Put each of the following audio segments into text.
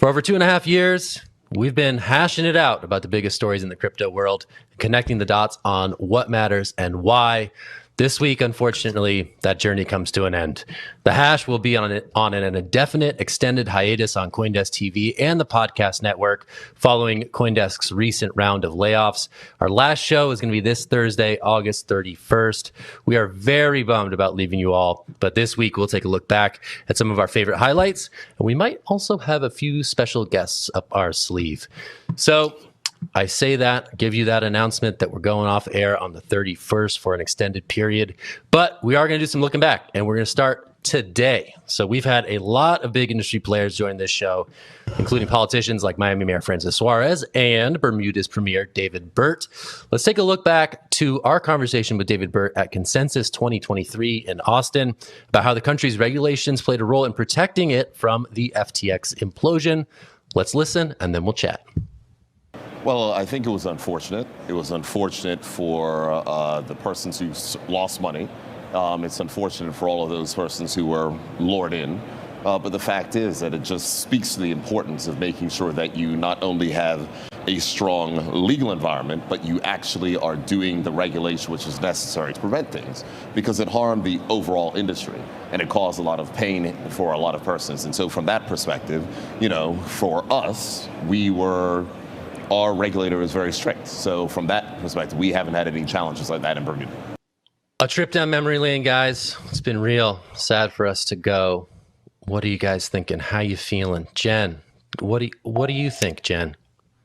For over 2.5 years, we've been hashing it out about the biggest stories in the crypto world, connecting the dots on what matters and why. This week, unfortunately, that journey comes to an end. The hash will be on an indefinite extended hiatus on CoinDesk TV and the podcast network following CoinDesk's recent round of layoffs. Our last show is going to be this Thursday, August 31st. We are very bummed about leaving you all, but this week we'll take a look back at some of our favorite highlights, and we might also have a few special guests up our sleeve. So I say that, give you that announcement that we're going off air on the 31st for an extended period, but we are going to do some looking back, and we're going to start today. So we've had a lot of big industry players join this show, including politicians like Miami Mayor Francis Suarez and Bermuda's Premier David Burt. Let's take a look back to our conversation with David Burt at Consensus 2023 in Austin about how the country's regulations played a role in protecting it from the FTX implosion. Let's listen, and then we'll chat. Well, I think it was unfortunate. It was unfortunate for the persons who lost money. It's unfortunate for all of those persons who were lured in. But the fact is that it just speaks to the importance of making sure that you not only have a strong legal environment, but you actually are doing the regulation which is necessary to prevent things, because it harmed the overall industry and it caused a lot of pain for a lot of persons. And so from that perspective, for us, our regulator is very strict. So from that perspective, we haven't had any challenges like that in Bermuda. A trip down memory lane, guys. It's been real sad for us to go. What are you guys thinking? How you feeling? Jen, what do you think, Jen?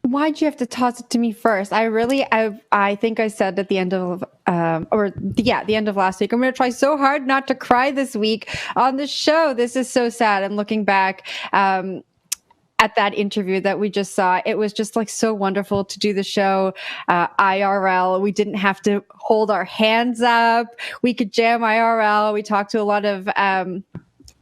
Why'd you have to toss it to me first? I think I said at the end of the end of last week, I'm going to try so hard not to cry this week on the show. This is so sad. And looking back, at that interview that we just saw, it was just like so wonderful to do the show IRL. We didn't have to hold our hands up. We could jam IRL. We talked to a lot of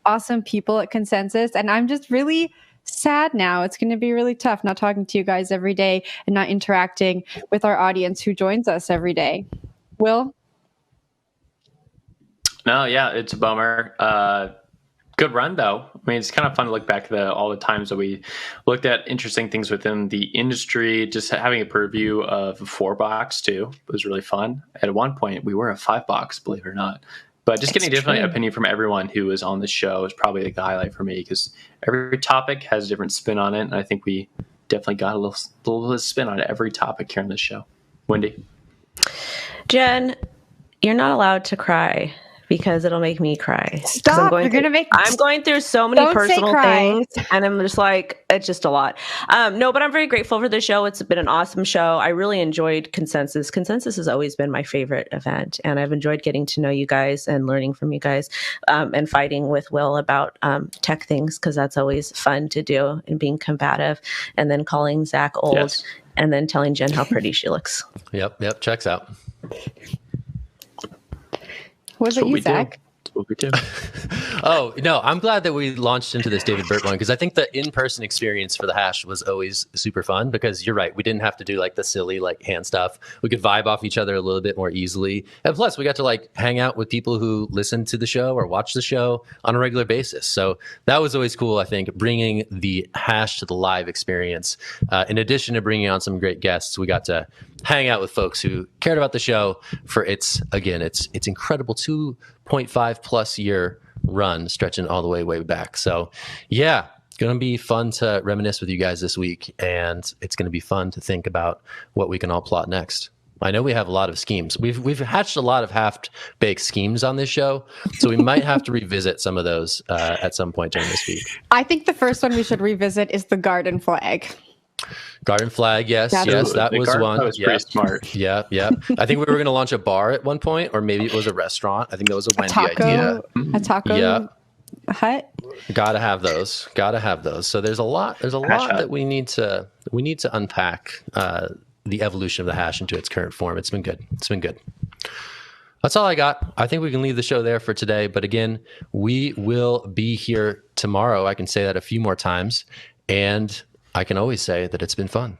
awesome people at Consensus, and I'm just really sad now. It's going to be really tough not talking to you guys every day and not interacting with our audience who joins us every day. Will? No, yeah, it's a bummer. Good run, though. I mean, it's kind of fun to look back at all the times that we looked at interesting things within the industry. Just having a purview of a 4-box, too, was really fun. At one point, we were a 5-box, believe it or not. But just getting a different opinion from everyone who was on the show is probably the highlight for me, because every topic has a different spin on it. And I think we definitely got a little spin on every topic here on this show. Wendy? Jen, you're not allowed to cry, because it'll make me cry. Stop! I'm going through so many personal things, and I'm just like, it's just a lot. No, but I'm very grateful for the show. It's been an awesome show. I really enjoyed Consensus. Consensus has always been my favorite event, and I've enjoyed getting to know you guys and learning from you guys, and fighting with Will about tech things, because that's always fun to do, and being combative, and then calling Zach old, yes, and then telling Jen how pretty she looks. Yep, checks out. Was it you, Zach? What we do. Oh, no, I'm glad that we launched into this David Burt one, because I think the in-person experience for the hash was always super fun, because you're right. We didn't have to do like the silly like hand stuff. We could vibe off each other a little bit more easily. And plus, we got to like hang out with people who listen to the show or watch the show on a regular basis. So that was always cool, I think, bringing the hash to the live experience. In addition to bringing on some great guests, we got to hang out with folks who cared about the show for its incredible 2.5 plus year run, stretching all the way back. So yeah, going to be fun to reminisce with you guys this week, and it's going to be fun to think about what we can all plot next. I know we have a lot of schemes. We've hatched a lot of half-baked schemes on this show, so we might have to revisit some of those at some point during this week. I think the first one we should revisit is the garden flag. Garden flag, yes, that was one. That was pretty smart. Yeah. I think we were going to launch a bar at one point, or maybe it was a restaurant. I think that was a Wendy idea. A taco hut. Gotta have those. So there's a lot that we need to unpack the evolution of the hash into its current form. It's been good. That's all I got. I think we can leave the show there for today. But again, we will be here tomorrow. I can say that a few more times, and I can always say that it's been fun.